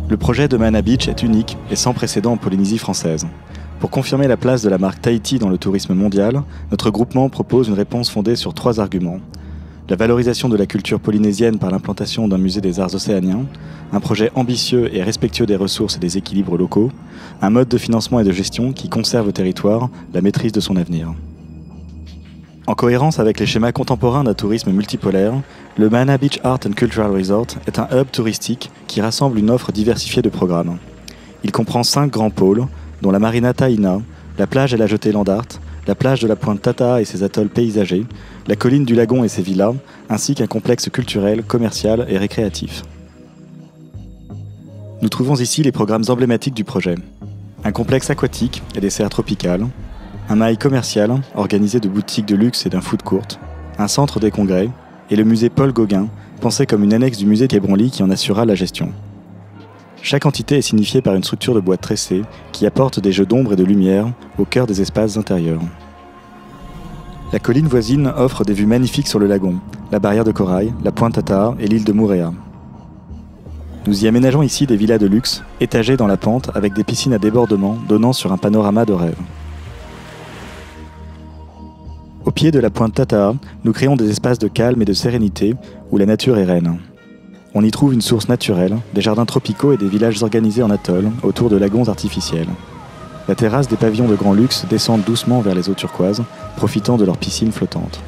Le projet de Mana Beach est unique et sans précédent en Polynésie française. Pour confirmer la place de la marque Tahiti dans le tourisme mondial, notre groupement propose une réponse fondée sur 3 arguments. La valorisation de la culture polynésienne par l'implantation d'un musée des arts océaniens, un projet ambitieux et respectueux des ressources et des équilibres locaux, un mode de financement et de gestion qui conserve au territoire la maîtrise de son avenir. En cohérence avec les schémas contemporains d'un tourisme multipolaire, le Mana Beach Art and Cultural Resort est un hub touristique qui rassemble une offre diversifiée de programmes. Il comprend 5 grands pôles, dont la marina Taina, la plage et la jetée Landart, la plage de la pointe Tata'a et ses atolls paysagers, la colline du Lagon et ses villas, ainsi qu'un complexe culturel, commercial et récréatif. Nous trouvons ici les programmes emblématiques du projet. Un complexe aquatique et des serres tropicales, un mail commercial organisé de boutiques de luxe et d'un food court, un centre des congrès et le musée Paul Gauguin, pensé comme une annexe du musée Quai Branly qui en assurera la gestion. Chaque entité est signifiée par une structure de bois tressée qui apporte des jeux d'ombre et de lumière au cœur des espaces intérieurs. La colline voisine offre des vues magnifiques sur le lagon, la barrière de corail, la pointe Tata'a et l'île de Moorea. Nous y aménageons ici des villas de luxe, étagées dans la pente avec des piscines à débordement donnant sur un panorama de rêve. Au pied de la pointe Tata'a, nous créons des espaces de calme et de sérénité où la nature est reine. On y trouve une source naturelle, des jardins tropicaux et des villages organisés en atoll autour de lagons artificiels. La terrasse des pavillons de grand luxe descendent doucement vers les eaux turquoises, profitant de leurs piscines flottantes.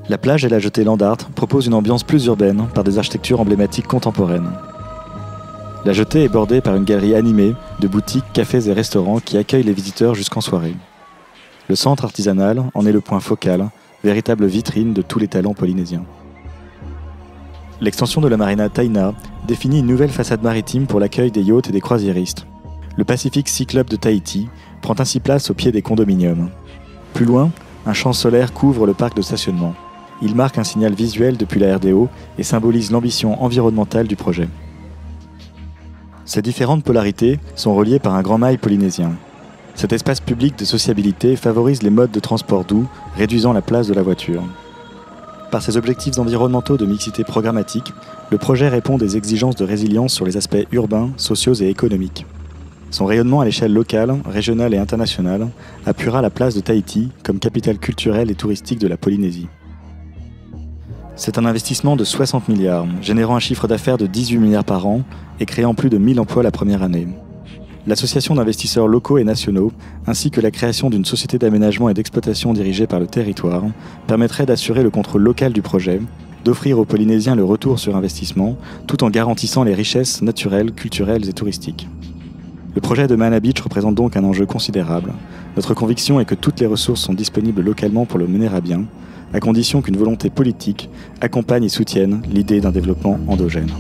La plage et la jetée Landart proposent une ambiance plus urbaine par des architectures emblématiques contemporaines. La jetée est bordée par une galerie animée de boutiques, cafés et restaurants qui accueillent les visiteurs jusqu'en soirée. Le centre artisanal en est le point focal, véritable vitrine de tous les talents polynésiens. L'extension de la marina Taina définit une nouvelle façade maritime pour l'accueil des yachts et des croisiéristes. Le Pacific Sea Club de Tahiti prend ainsi place au pied des condominiums. Plus loin, un champ solaire couvre le parc de stationnement. Il marque un signal visuel depuis la RDO et symbolise l'ambition environnementale du projet. Ces différentes polarités sont reliées par un grand mail polynésien. Cet espace public de sociabilité favorise les modes de transport doux, réduisant la place de la voiture. Par ses objectifs environnementaux de mixité programmatique, le projet répond des exigences de résilience sur les aspects urbains, sociaux et économiques. Son rayonnement à l'échelle locale, régionale et internationale appuiera la place de Tahiti comme capitale culturelle et touristique de la Polynésie. C'est un investissement de 60 milliards, générant un chiffre d'affaires de 18 milliards par an et créant plus de 1000 emplois la première année. L'association d'investisseurs locaux et nationaux, ainsi que la création d'une société d'aménagement et d'exploitation dirigée par le territoire, permettrait d'assurer le contrôle local du projet, d'offrir aux Polynésiens le retour sur investissement, tout en garantissant les richesses naturelles, culturelles et touristiques. Le projet de Mana Beach représente donc un enjeu considérable. Notre conviction est que toutes les ressources sont disponibles localement pour le mener à bien, à condition qu'une volonté politique accompagne et soutienne l'idée d'un développement endogène.